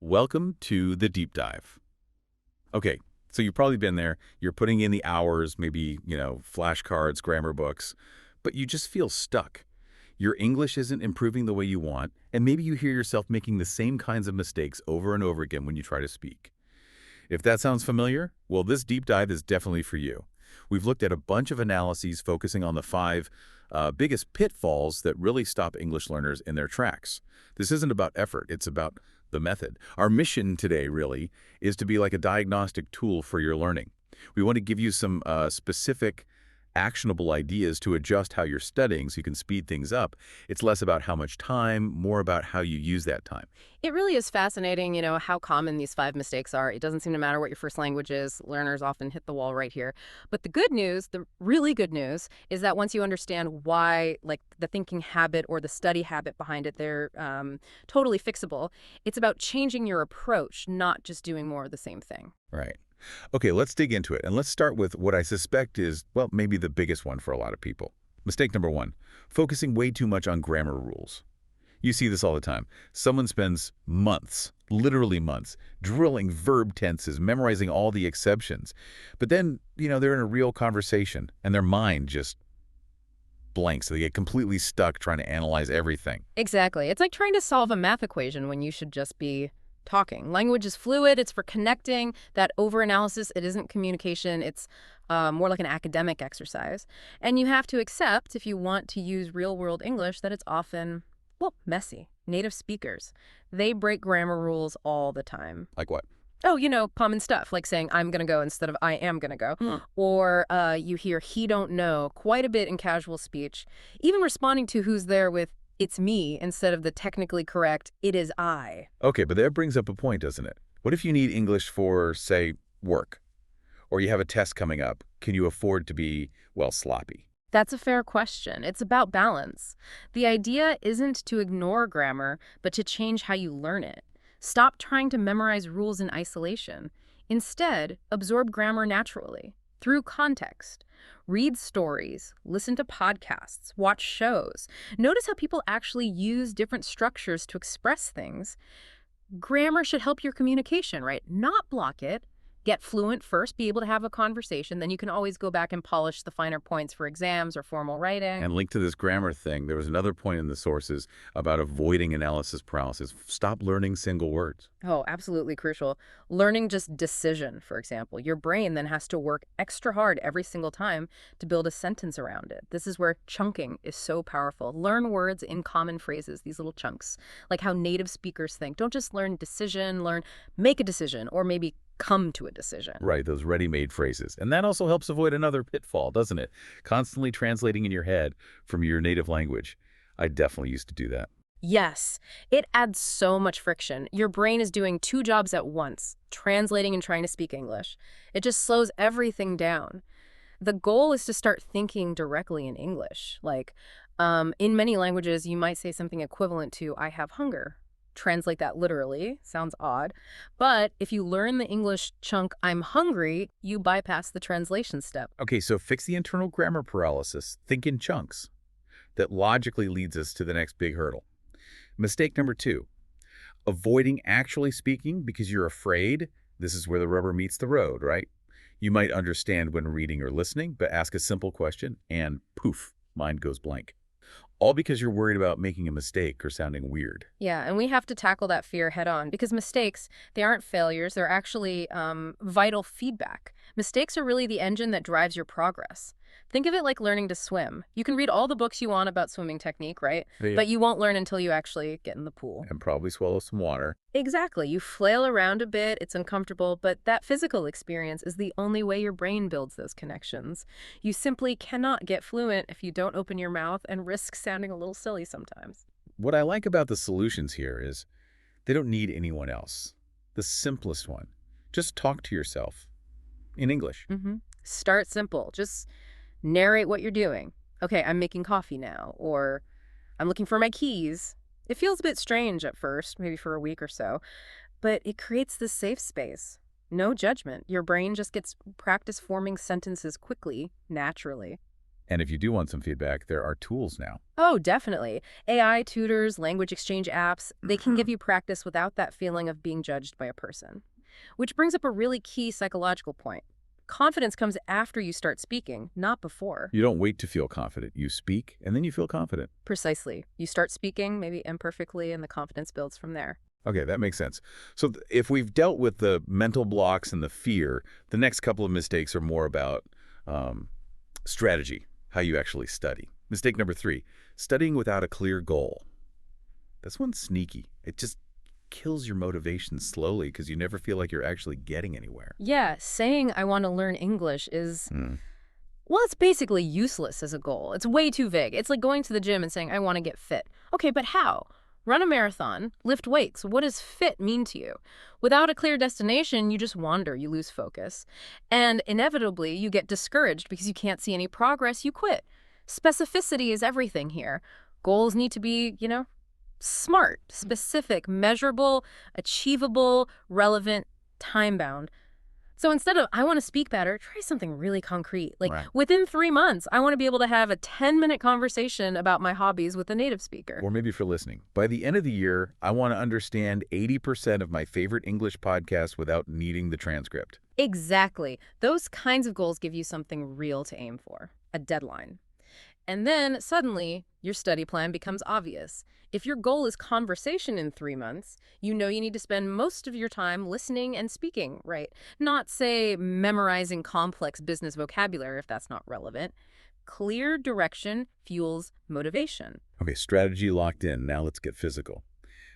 Welcome to the deep dive. Okay, so you've probably been there. You're putting in the hours, maybe, flashcards, grammar books, but you just feel stuck. Your English isn't improving the way you want, and maybe you hear yourself making the same kinds of mistakes over and over again when you try to speak. If that sounds familiar, well, this deep dive is definitely for you. We've looked at a bunch of analyses focusing on the five biggest pitfalls that really stop English learners in their tracks. This isn't about effort, it's about the method. Our mission today, really, is to be like a diagnostic tool for your learning. We want to give you some specific, actionable ideas to adjust how you're studying so you can speed things up. It's less about how much time, more about how you use that time. It really is fascinating, how common these five mistakes are. It doesn't seem to matter what your first language is. Learners often hit the wall right here. But the good news, the really good news, is that once you understand why, like the thinking habit or the study habit behind it, they're totally fixable. It's about changing your approach, not just doing more of the same thing. Right. Okay, let's dig into it. And let's start with what I suspect is, well, maybe the biggest one for a lot of people. Mistake number one, focusing way too much on grammar rules. You see this all the time. Someone spends months, literally months, drilling verb tenses, memorizing all the exceptions. But then, they're in a real conversation and their mind just blanks. They get completely stuck trying to analyze everything. Exactly. It's like trying to solve a math equation when you should just be talking. Language is fluid. It's for connecting. That overanalysis, it isn't communication. It's more like an academic exercise. And you have to accept, if you want to use real-world English, that it's often, well, messy. Native speakers, they break grammar rules all the time. Like what? Oh, common stuff, like saying I'm going to go instead of I am going to go. Or you hear he don't know quite a bit in casual speech, even responding to who's there with it's me instead of the technically correct it is I. Okay, but that brings up a point, doesn't it? What if you need English for, say, work? Or you have a test coming up. Can you afford to be, well, sloppy? That's a fair question. It's about balance. The idea isn't to ignore grammar, but to change how you learn it. Stop trying to memorize rules in isolation. Instead, absorb grammar naturally, through context. Read stories, listen to podcasts, watch shows. Notice how people actually use different structures to express things. Grammar should help your communication, right? Not block it. Get fluent first, be able to have a conversation, then you can always go back and polish the finer points for exams or formal writing. And linked to this grammar thing, there was another point in the sources about avoiding analysis paralysis. Stop learning single words. Oh, absolutely crucial. Learning just decision, for example. Your brain then has to work extra hard every single time to build a sentence around it. This is where chunking is so powerful. Learn words in common phrases, these little chunks, like how native speakers think. Don't just learn decision, learn make a decision, or maybe come to a decision. Right, those ready-made phrases. And that also helps avoid another pitfall, doesn't it? Constantly translating in your head from your native language. I definitely used to do that. Yes, it adds so much friction. Your brain is doing two jobs at once, translating and trying to speak English. It just slows everything down. The goal is to start thinking directly in English. Like, in many languages, you might say something equivalent to, I have hunger. Translate that literally. Sounds odd. But if you learn the English chunk, I'm hungry, you bypass the translation step. Okay, so fix the internal grammar paralysis. Think in chunks. That logically leads us to the next big hurdle. Mistake number two, avoiding actually speaking because you're afraid. This is where the rubber meets the road, right? You might understand when reading or listening, but ask a simple question and poof, mind goes blank. All because you're worried about making a mistake or sounding weird. Yeah, and we have to tackle that fear head on because mistakes, they aren't failures. They're actually vital feedback. Mistakes are really the engine that drives your progress. Think of it like learning to swim. You can read all the books you want about swimming technique, right? Yeah. But you won't learn until you actually get in the pool. And probably swallow some water. Exactly. You flail around a bit, it's uncomfortable, but that physical experience is the only way your brain builds those connections. You simply cannot get fluent if you don't open your mouth and risk sounding a little silly sometimes. What I like about the solutions here is they don't need anyone else. The simplest one, just talk to yourself in English. Start simple. Just narrate what you're doing. Okay, I'm making coffee now, or I'm looking for my keys. It feels a bit strange at first, maybe for a week or so, but it creates this safe space. No judgment. Your brain just gets practice forming sentences quickly, naturally. And if you do want some feedback, there are tools now. Oh, definitely. AI tutors, language exchange apps, they can give you practice without that feeling of being judged by a person. Which brings up a really key psychological point. Confidence comes after you start speaking, not before. You don't wait to feel confident. You speak, and then you feel confident. Precisely. You start speaking, maybe imperfectly, and the confidence builds from there. Okay, that makes sense. So if we've dealt with the mental blocks and the fear, the next couple of mistakes are more about strategy, how you actually study. Mistake number 3, studying without a clear goal. This one's sneaky. It just kills your motivation slowly because you never feel like you're actually getting anywhere. Yeah, saying I want to learn English is, well, it's basically useless as a goal. It's way too vague. It's like going to the gym and saying I want to get fit. Okay, but how? Run a marathon, lift weights. What does fit mean to you? Without a clear destination, you just wander, you lose focus. And inevitably, you get discouraged because you can't see any progress, you quit. Specificity is everything here. Goals need to be, smart, specific, measurable, achievable, relevant, time-bound. So instead of, I want to speak better, try something really concrete. Like, Right. within 3 months, I want to be able to have a 10-minute conversation about my hobbies with a native speaker. Or maybe for listening. By the end of the year, I want to understand 80% of my favorite English podcasts without needing the transcript. Exactly. Those kinds of goals give you something real to aim for, a deadline. And then, suddenly, your study plan becomes obvious. If your goal is conversation in 3 months, you know you need to spend most of your time listening and speaking, right? Not, say, memorizing complex business vocabulary if that's not relevant. Clear direction fuels motivation. Okay, strategy locked in. Now let's get physical.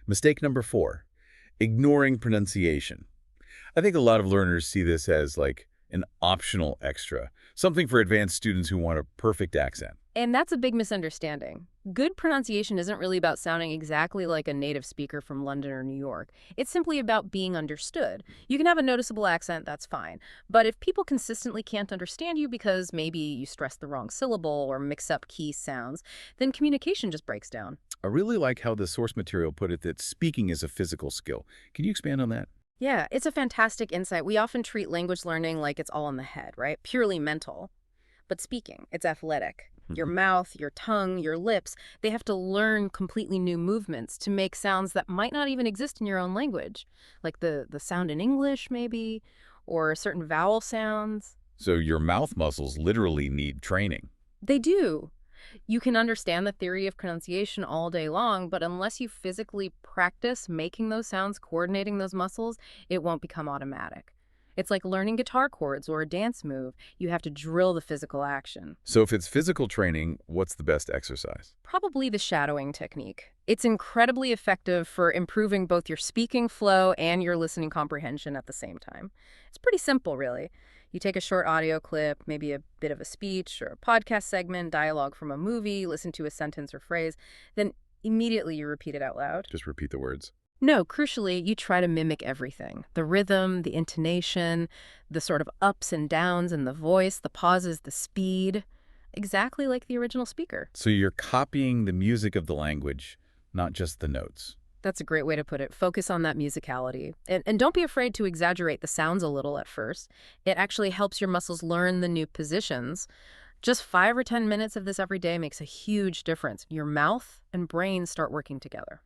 Mistake number 4, ignoring pronunciation. I think a lot of learners see this as like an optional extra, something for advanced students who want a perfect accent. And that's a big misunderstanding. Good pronunciation isn't really about sounding exactly like a native speaker from London or New York. It's simply about being understood. You can have a noticeable accent, that's fine. But if people consistently can't understand you because maybe you stress the wrong syllable or mix up key sounds, then communication just breaks down. I really like how the source material put it that speaking is a physical skill. Can you expand on that? Yeah, it's a fantastic insight. We often treat language learning like it's all in the head, right? Purely mental. But speaking, it's athletic. Your mouth, your tongue, your lips, they have to learn completely new movements to make sounds that might not even exist in your own language, like the sound in English, maybe, or certain vowel sounds. So your mouth muscles literally need training. They do. You can understand the theory of pronunciation all day long, but unless you physically practice making those sounds, coordinating those muscles, it won't become automatic. It's like learning guitar chords or a dance move. You have to drill the physical action. So if it's physical training, what's the best exercise? Probably the shadowing technique. It's incredibly effective for improving both your speaking flow and your listening comprehension at the same time. It's pretty simple, really. You take a short audio clip, maybe a bit of a speech or a podcast segment, dialogue from a movie, listen to a sentence or phrase, then immediately you repeat it out loud. Just repeat the words. No, crucially, you try to mimic everything. The rhythm, the intonation, the sort of ups and downs in the voice, the pauses, the speed, exactly like the original speaker. So you're copying the music of the language, not just the notes. That's a great way to put it. Focus on that musicality. And don't be afraid to exaggerate the sounds a little at first. It actually helps your muscles learn the new positions. Just 5 or 10 minutes of this every day makes a huge difference. Your mouth and brain start working together.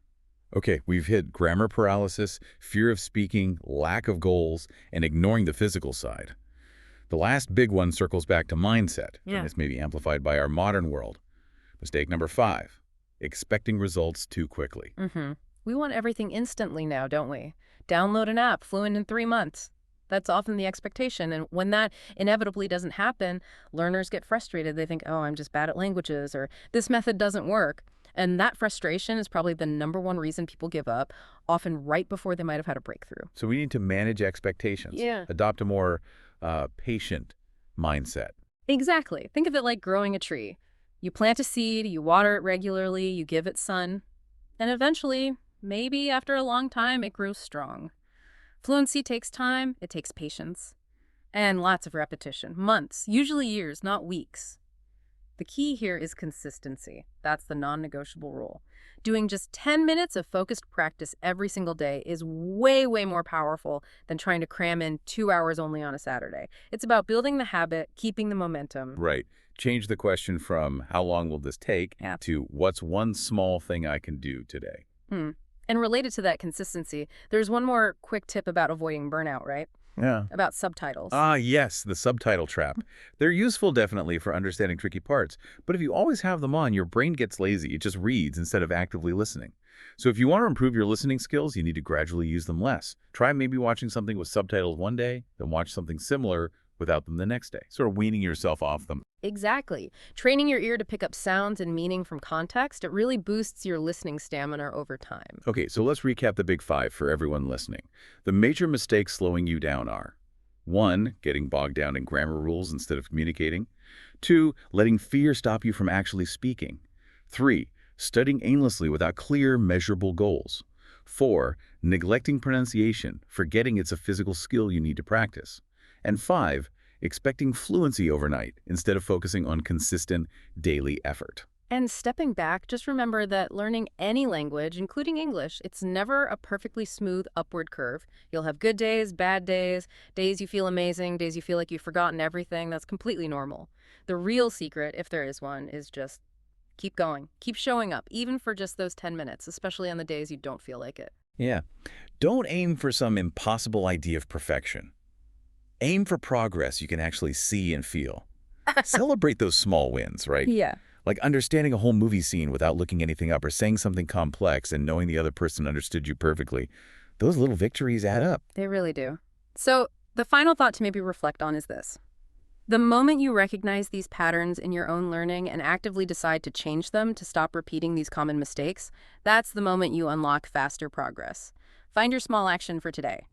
Okay, we've hit grammar paralysis, fear of speaking, lack of goals, and ignoring the physical side. The last big one circles back to mindset, Yeah. and this may be amplified by our modern world. Mistake number 5, expecting results too quickly. We want everything instantly now, don't we? Download an app, fluent in 3 months. That's often the expectation. And when that inevitably doesn't happen, learners get frustrated. They think, oh, I'm just bad at languages, or this method doesn't work. And that frustration is probably the #1 reason people give up, often right before they might have had a breakthrough. So we need to manage expectations. Yeah. Adopt a more patient mindset. Exactly. Think of it like growing a tree. You plant a seed, you water it regularly, you give it sun, and eventually, maybe after a long time, it grows strong. Fluency takes time, it takes patience, and lots of repetition. Months, usually years, not weeks. The key here is consistency. That's the non-negotiable rule. Doing just 10 minutes of focused practice every single day is way, way more powerful than trying to cram in 2 hours only on a Saturday. It's about building the habit, keeping the momentum. Right. Change the question from how long will this take Yeah. to what's one small thing I can do today? Hmm. And related to that consistency, there's one more quick tip about avoiding burnout, right? Yeah. About subtitles. Ah, yes, the subtitle trap. They're useful definitely for understanding tricky parts, but if you always have them on, your brain gets lazy. It just reads instead of actively listening. So if you want to improve your listening skills, you need to gradually use them less. Try maybe watching something with subtitles one day, then watch something similar without them the next day, sort of weaning yourself off them. Exactly. Training your ear to pick up sounds and meaning from context, it really boosts your listening stamina over time. Okay, so let's recap the big five for everyone listening. The major mistakes slowing you down are: 1. Getting bogged down in grammar rules instead of communicating. 2. Letting fear stop you from actually speaking. 3. Studying aimlessly without clear, measurable goals. 4. Neglecting pronunciation, forgetting it's a physical skill you need to practice. And 5. Expecting fluency overnight instead of focusing on consistent, daily effort. And stepping back, just remember that learning any language, including English, it's never a perfectly smooth upward curve. You'll have good days, bad days, days you feel amazing, days you feel like you've forgotten everything. That's completely normal. The real secret, if there is one, is just keep going. Keep showing up, even for just those 10 minutes, especially on the days you don't feel like it. Yeah. Don't aim for some impossible idea of perfection. Aim for progress you can actually see and feel. Celebrate those small wins, right? Yeah. Like understanding a whole movie scene without looking anything up or saying something complex and knowing the other person understood you perfectly. Those little victories add up. They really do. So the final thought to maybe reflect on is this. The moment you recognize these patterns in your own learning and actively decide to change them to stop repeating these common mistakes, that's the moment you unlock faster progress. Find your small action for today.